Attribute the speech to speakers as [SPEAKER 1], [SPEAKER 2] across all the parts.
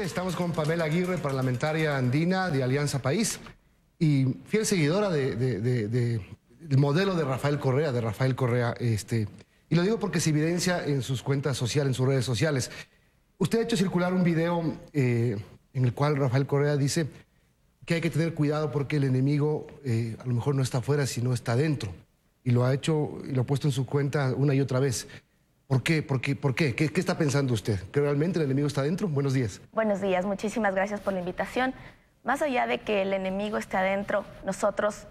[SPEAKER 1] Estamos con Pamela Aguirre, parlamentaria andina de Alianza País y fiel seguidora del modelo de Rafael Correa, y lo digo porque se evidencia en sus cuentas sociales, en sus redes sociales. Usted ha hecho circular un video en el cual Rafael Correa dice que hay que tener cuidado porque el enemigo a lo mejor no está afuera, sino está dentro. Y lo ha hecho y lo ha puesto en su cuenta una y otra vez. ¿Por qué? ¿Por qué? ¿Qué está pensando usted? ¿Que realmente el enemigo está adentro? Buenos días.
[SPEAKER 2] Buenos días, muchísimas gracias por la invitación. Más allá de que el enemigo esté adentro, nosotros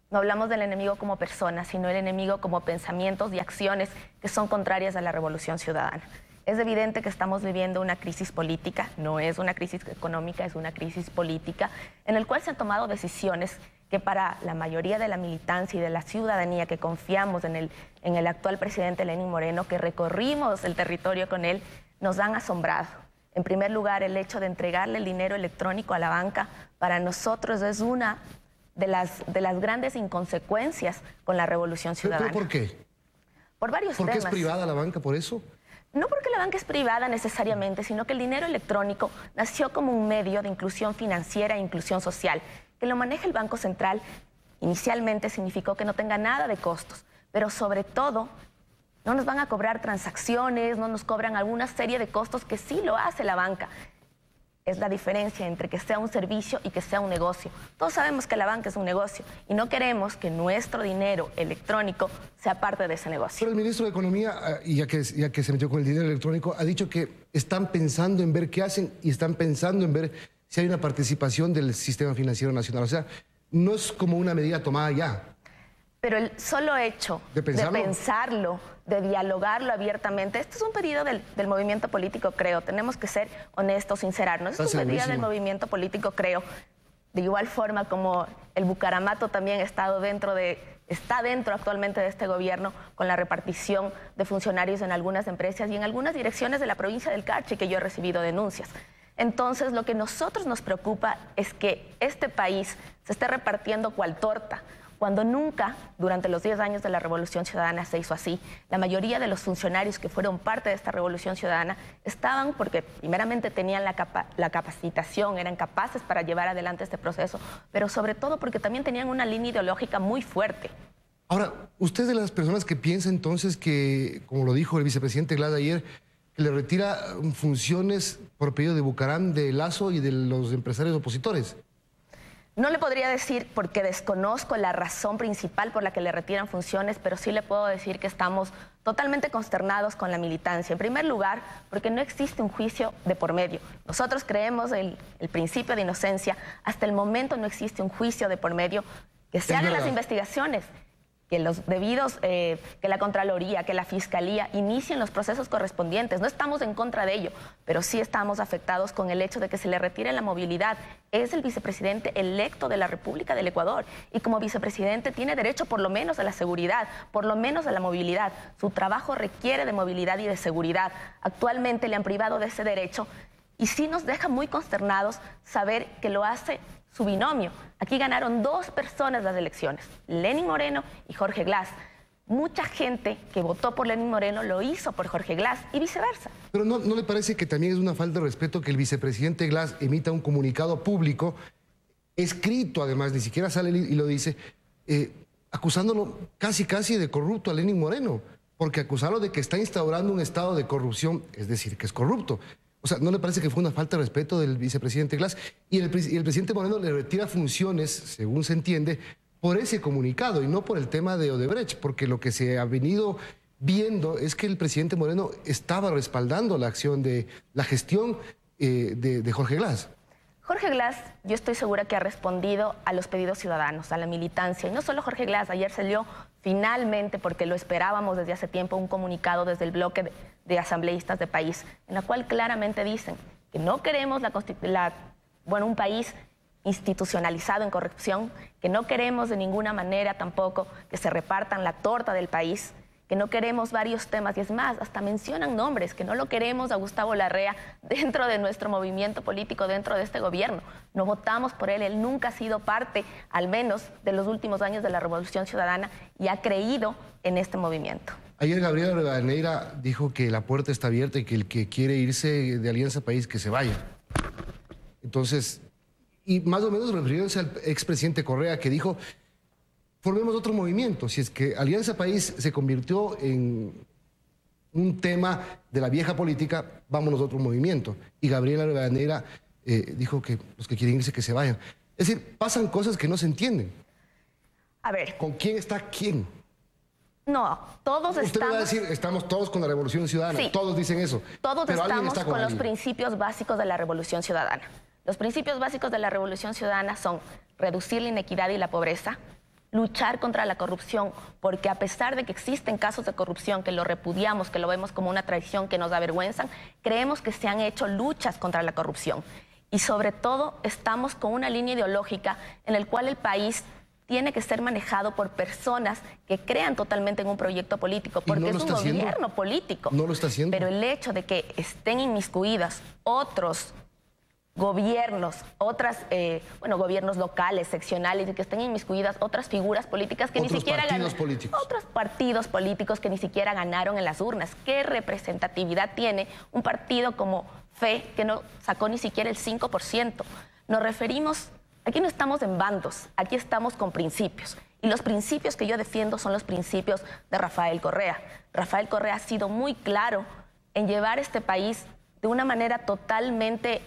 [SPEAKER 2] no hablamos del enemigo como persona, sino el enemigo como pensamientos y acciones que son contrarias a la revolución ciudadana. Es evidente que estamos viviendo una crisis política, no es una crisis económica, es una crisis política, en el cual se han tomado decisiones que para la mayoría de la militancia y de la ciudadanía que confiamos en el actual presidente Lenín Moreno, que recorrimos el territorio con él, nos han asombrado. En primer lugar, el hecho de entregarle el dinero electrónico a la banca, para nosotros es una de las grandes inconsecuencias con la revolución ciudadana.
[SPEAKER 1] ¿Pero por qué?
[SPEAKER 2] Por varios temas.
[SPEAKER 1] ¿Por qué es privada la banca por eso?
[SPEAKER 2] No porque la banca es privada necesariamente, sino que el dinero electrónico nació como un medio de inclusión financiera e inclusión social. Que lo maneje el Banco Central inicialmente significó que no tenga nada de costos, pero sobre todo no nos van a cobrar transacciones, no nos cobran alguna serie de costos que sí lo hace la banca. Es la diferencia entre que sea un servicio y que sea un negocio. Todos sabemos que la banca es un negocio y no queremos que nuestro dinero electrónico sea parte de ese negocio.
[SPEAKER 1] Pero el ministro de Economía, ya que se metió con el dinero electrónico, ha dicho que están pensando en ver qué hacen y están pensando en ver si hay una participación del sistema financiero nacional. O sea, no es como una medida tomada ya.
[SPEAKER 2] Pero el solo hecho de pensarlo, de dialogarlo abiertamente, este es un pedido del movimiento político, creo. Tenemos que ser honestos, sincerarnos. Este es un pedido del movimiento político, creo. De igual forma como el Bucaramato también está dentro actualmente de este gobierno, con la repartición de funcionarios en algunas empresas y en algunas direcciones de la provincia del Carchi, que yo he recibido denuncias. Entonces, lo que a nosotros nos preocupa es que este país se esté repartiendo cual torta, cuando nunca, durante los 10 años de la Revolución Ciudadana, se hizo así. La mayoría de los funcionarios que fueron parte de esta Revolución Ciudadana estaban porque primeramente tenían la capacitación, eran capaces para llevar adelante este proceso, pero sobre todo porque también tenían una línea ideológica muy fuerte.
[SPEAKER 1] Ahora, ¿usted es de las personas que piensa entonces que, como lo dijo el vicepresidente Glass ayer, que le retira funciones por pedido de Bucaram, de Lasso y de los empresarios opositores?
[SPEAKER 2] No le podría decir porque desconozco la razón principal por la que le retiran funciones, pero sí le puedo decir que estamos totalmente consternados con la militancia. En primer lugar, porque no existe un juicio de por medio. Nosotros creemos el principio de inocencia. Hasta el momento no existe un juicio de por medio. Que se hagan las investigaciones, que los debidos, que la Contraloría, que la Fiscalía inicien los procesos correspondientes. No estamos en contra de ello, pero sí estamos afectados con el hecho de que se le retire la movilidad. Es el vicepresidente electo de la República del Ecuador y como vicepresidente tiene derecho por lo menos a la seguridad, por lo menos a la movilidad. Su trabajo requiere de movilidad y de seguridad. Actualmente le han privado de ese derecho y sí nos deja muy consternados saber que lo hace su binomio. Aquí ganaron 2 personas las elecciones, Lenín Moreno y Jorge Glass. Mucha gente que votó por Lenín Moreno lo hizo por Jorge Glass y viceversa.
[SPEAKER 1] Pero ¿no le parece que también es una falta de respeto que el vicepresidente Glass emita un comunicado público, escrito además, ni siquiera sale y lo dice, acusándolo casi de corrupto a Lenín Moreno? Porque acusarlo de que está instaurando un estado de corrupción, es decir, que es corrupto. O sea, ¿no le parece que fue una falta de respeto del vicepresidente Glass? Y el presidente Moreno le retira funciones, según se entiende, por ese comunicado y no por el tema de Odebrecht, porque lo que se ha venido viendo es que el presidente Moreno estaba respaldando la acción de la gestión de Jorge Glass.
[SPEAKER 2] Jorge Glass, yo estoy segura que ha respondido a los pedidos ciudadanos, a la militancia. Y no solo Jorge Glass, ayer salió finalmente, porque lo esperábamos desde hace tiempo, un comunicado desde el bloque de asambleístas de país, en la cual claramente dicen que no queremos un país institucionalizado en corrupción, que no queremos de ninguna manera tampoco que se repartan la torta del país, que no queremos varios temas, y es más, hasta mencionan nombres, que no lo queremos a Gustavo Larrea dentro de nuestro movimiento político, dentro de este gobierno. No votamos por él nunca ha sido parte, al menos, de los últimos años de la Revolución Ciudadana y ha creído en este movimiento.
[SPEAKER 1] Ayer Gabriela Rivadeneira dijo que la puerta está abierta y que el que quiere irse de Alianza País, que se vaya. Entonces, y más o menos refiriéndose al expresidente Correa, que dijo, formemos otro movimiento. Si es que Alianza País se convirtió en un tema de la vieja política, vámonos a otro movimiento. Y Gabriela Rivadeneira dijo que los que quieren irse, que se vayan. Es decir, pasan cosas que no se entienden.
[SPEAKER 2] A ver.
[SPEAKER 1] ¿Con quién está quién?
[SPEAKER 2] No, todos estamos...
[SPEAKER 1] Usted me va a decir, estamos todos con la Revolución Ciudadana. Sí, todos dicen eso.
[SPEAKER 2] Todos estamos con los principios básicos de la Revolución Ciudadana. Los principios básicos de la Revolución Ciudadana son reducir la inequidad y la pobreza, luchar contra la corrupción, porque a pesar de que existen casos de corrupción que lo repudiamos, que lo vemos como una traición, que nos avergüenzan, creemos que se han hecho luchas contra la corrupción. Y sobre todo estamos con una línea ideológica en la cual el país tiene que ser manejado por personas que crean totalmente en un proyecto político, porque es un gobierno político.
[SPEAKER 1] No lo está haciendo.
[SPEAKER 2] Pero el hecho de que estén inmiscuidas otros gobiernos, gobiernos locales, seccionales, y que estén inmiscuidas otras figuras políticas que
[SPEAKER 1] otros
[SPEAKER 2] ni siquiera
[SPEAKER 1] partidos políticos.
[SPEAKER 2] Otros partidos políticos que ni siquiera ganaron en las urnas. ¿Qué representatividad tiene un partido como FE que no sacó ni siquiera el 5%? Nos referimos, aquí no estamos en bandos, aquí estamos con principios. Y los principios que yo defiendo son los principios de Rafael Correa. Rafael Correa ha sido muy claro en llevar este país de una manera totalmente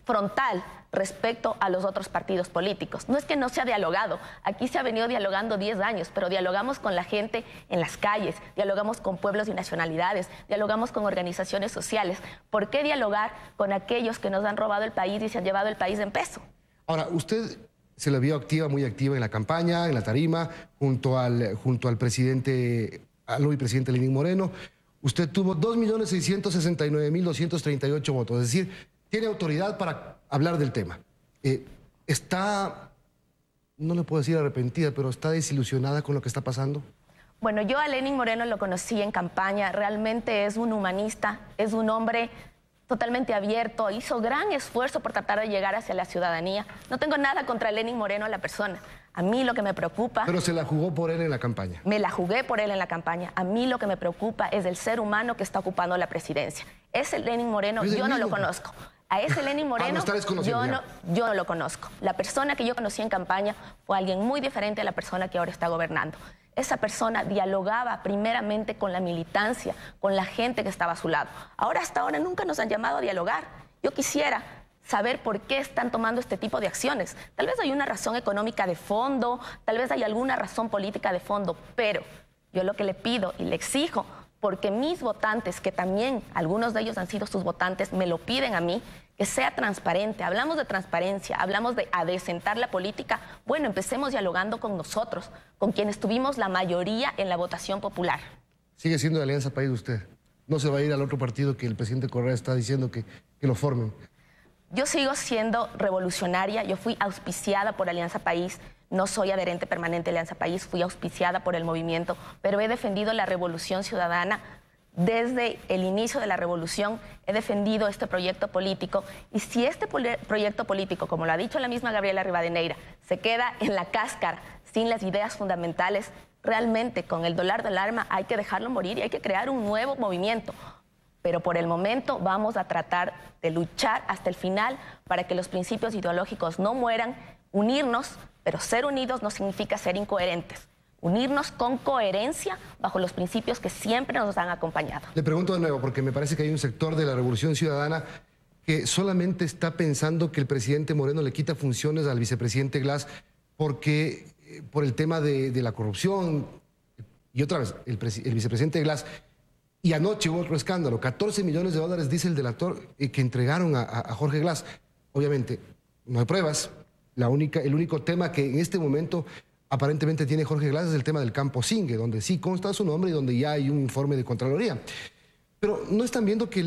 [SPEAKER 2] frontal respecto a los otros partidos políticos. No es que no se ha dialogado, aquí se ha venido dialogando 10 años, pero dialogamos con la gente en las calles, dialogamos con pueblos y nacionalidades, dialogamos con organizaciones sociales. ¿Por qué dialogar con aquellos que nos han robado el país y se han llevado el país en peso?
[SPEAKER 1] Ahora, usted se la vio activa, muy activa en la campaña, en la tarima, junto al presidente, al hoy presidente Lenín Moreno. Usted tuvo 2.669.238 votos, es decir, tiene autoridad para hablar del tema. Está, no le puedo decir arrepentida, pero está desilusionada con lo que está pasando.
[SPEAKER 2] Bueno, yo a Lenín Moreno lo conocí en campaña, realmente es un humanista, es un hombre totalmente abierto, hizo gran esfuerzo por tratar de llegar hacia la ciudadanía. No tengo nada contra Lenín Moreno, la persona. A mí lo que me preocupa...
[SPEAKER 1] Pero se la jugó por él en la campaña.
[SPEAKER 2] Me la jugué por él en la campaña. A mí lo que me preocupa es el ser humano que está ocupando la presidencia. Ese Lenín Moreno yo no lo conozco. A ese Lenín Moreno yo no lo conozco. La persona que yo conocí en campaña fue alguien muy diferente a la persona que ahora está gobernando. Esa persona dialogaba primeramente con la militancia, con la gente que estaba a su lado. Hasta ahora nunca nos han llamado a dialogar. Yo quisiera saber por qué están tomando este tipo de acciones. Tal vez hay una razón económica de fondo, tal vez hay alguna razón política de fondo, pero yo lo que le pido y le exijo, porque mis votantes, que también algunos de ellos han sido sus votantes, me lo piden a mí, que sea transparente. Hablamos de transparencia, hablamos de adecentar la política. Bueno, empecemos dialogando con nosotros, con quienes tuvimos la mayoría en la votación popular.
[SPEAKER 1] Sigue siendo de Alianza País usted. No se va a ir al otro partido que el presidente Correa está diciendo que lo formen.
[SPEAKER 2] Yo sigo siendo revolucionaria, yo fui auspiciada por Alianza País, no soy adherente permanente de Alianza País, fui auspiciada por el movimiento, pero he defendido la revolución ciudadana. Desde el inicio de la revolución he defendido este proyecto político, y si este proyecto político, como lo ha dicho la misma Gabriela Rivadeneira, se queda en la cáscara sin las ideas fundamentales, realmente con el dólar del arma hay que dejarlo morir y hay que crear un nuevo movimiento. Pero por el momento vamos a tratar de luchar hasta el final para que los principios ideológicos no mueran, unirnos, pero ser unidos no significa ser incoherentes. Unirnos con coherencia bajo los principios que siempre nos han acompañado.
[SPEAKER 1] Le pregunto de nuevo, porque me parece que hay un sector de la Revolución Ciudadana que solamente está pensando que el presidente Moreno le quita funciones al vicepresidente Glass porque por el tema de la corrupción. Y otra vez, el vicepresidente Glass. Y anoche hubo otro escándalo, 14 millones de dólares, dice el delator, que entregaron a Jorge Glass. Obviamente, no hay pruebas. El único tema que en este momento aparentemente tiene Jorge Glass es el tema del campo Singue, donde sí consta su nombre y donde ya hay un informe de Contraloría. Pero no están viendo que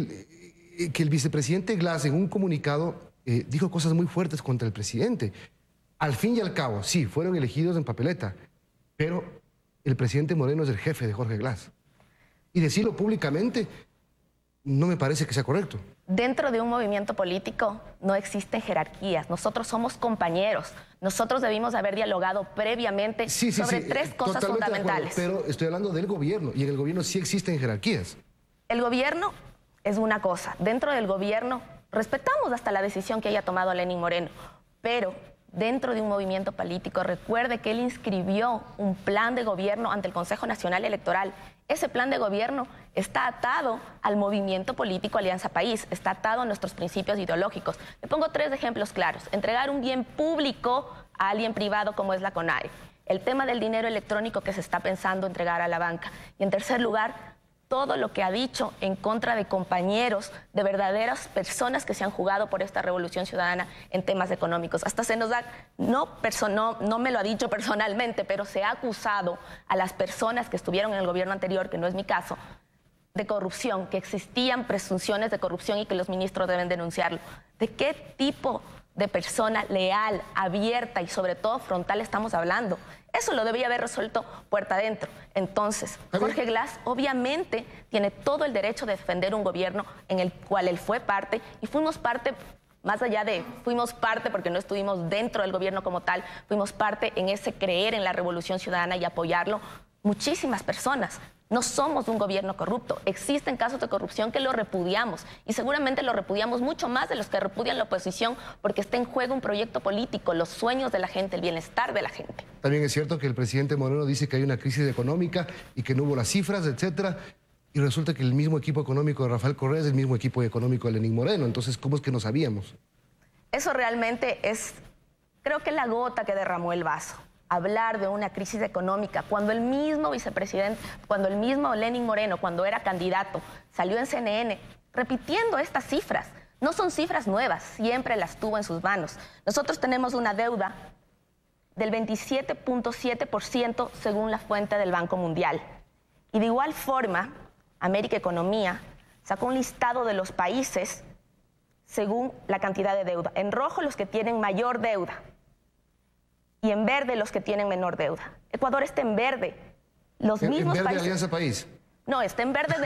[SPEAKER 1] el vicepresidente Glass en un comunicado dijo cosas muy fuertes contra el presidente. Al fin y al cabo, sí, fueron elegidos en papeleta, pero el presidente Moreno es el jefe de Jorge Glass. Y decirlo públicamente no me parece que sea correcto.
[SPEAKER 2] Dentro de un movimiento político no existen jerarquías. Nosotros somos compañeros. Nosotros debimos haber dialogado previamente sobre tres cosas fundamentales.
[SPEAKER 1] Pero estoy hablando del gobierno, y en el gobierno sí existen jerarquías.
[SPEAKER 2] El gobierno es una cosa. Dentro del gobierno respetamos hasta la decisión que haya tomado Lenín Moreno, pero dentro de un movimiento político, recuerde que él inscribió un plan de gobierno ante el Consejo Nacional Electoral. Ese plan de gobierno está atado al movimiento político Alianza País, está atado a nuestros principios ideológicos. Le pongo 3 ejemplos claros. Entregar un bien público a alguien privado como es la CONAE. El tema del dinero electrónico que se está pensando entregar a la banca. Y en tercer lugar, todo lo que ha dicho en contra de compañeros, de verdaderas personas que se han jugado por esta revolución ciudadana en temas económicos. Hasta se nos da, no me lo ha dicho personalmente, pero se ha acusado a las personas que estuvieron en el gobierno anterior, que no es mi caso, de corrupción, que existían presunciones de corrupción y que los ministros deben denunciarlo. ¿De qué tipo de persona leal, abierta y sobre todo frontal estamos hablando? Eso lo debía haber resuelto puerta adentro. Entonces, Jorge Glass obviamente tiene todo el derecho de defender un gobierno en el cual él fue parte y fuimos parte, más allá de fuimos parte porque no estuvimos dentro del gobierno como tal, fuimos parte en ese creer en la revolución ciudadana y apoyarlo muchísimas personas. No somos un gobierno corrupto. Existen casos de corrupción que lo repudiamos y seguramente lo repudiamos mucho más de los que repudian la oposición porque está en juego un proyecto político, los sueños de la gente, el bienestar de la gente.
[SPEAKER 1] También es cierto que el presidente Moreno dice que hay una crisis económica y que no hubo las cifras, etcétera, y resulta que el mismo equipo económico de Rafael Correa es el mismo equipo económico de Lenín Moreno. Entonces, ¿cómo es que no sabíamos?
[SPEAKER 2] Eso realmente es, creo que la gota que derramó el vaso. Hablar de una crisis económica cuando el mismo vicepresidente, cuando el mismo Lenín Moreno, cuando era candidato, salió en CNN repitiendo estas cifras. No son cifras nuevas, siempre las tuvo en sus manos. Nosotros tenemos una deuda del 27.7% según la fuente del Banco Mundial. Y de igual forma, América Economía sacó un listado de los países según la cantidad de deuda. En rojo los que tienen mayor deuda y en verde los que tienen menor deuda. Ecuador está en verde. Los mismos
[SPEAKER 1] ¿En verde
[SPEAKER 2] países...
[SPEAKER 1] Alianza País?
[SPEAKER 2] No, está en verde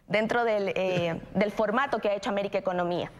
[SPEAKER 2] dentro del formato que ha hecho América Economía.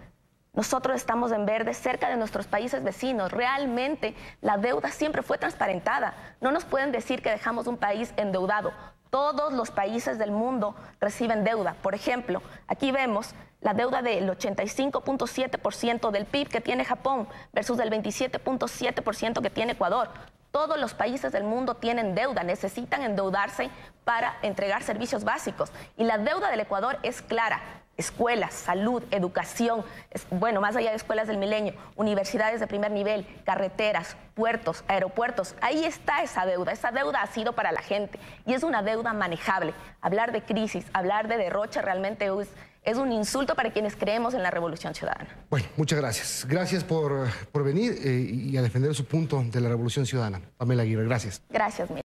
[SPEAKER 2] Nosotros estamos en verde cerca de nuestros países vecinos. Realmente la deuda siempre fue transparentada. No nos pueden decir que dejamos un país endeudado. Todos los países del mundo reciben deuda. Por ejemplo, aquí vemos la deuda del 85.7% del PIB que tiene Japón versus el 27.7% que tiene Ecuador. Todos los países del mundo tienen deuda, necesitan endeudarse para entregar servicios básicos. Y la deuda del Ecuador es clara. Escuelas, salud, educación, bueno, más allá de escuelas del milenio, universidades de primer nivel, carreteras, puertos, aeropuertos. Ahí está esa deuda ha sido para la gente y es una deuda manejable. Hablar de crisis, hablar de derroche realmente es un insulto para quienes creemos en la revolución ciudadana.
[SPEAKER 1] Bueno, muchas gracias. Gracias por venir y a defender su punto de la revolución ciudadana. Pamela Aguirre, gracias.
[SPEAKER 2] Gracias, Miguel.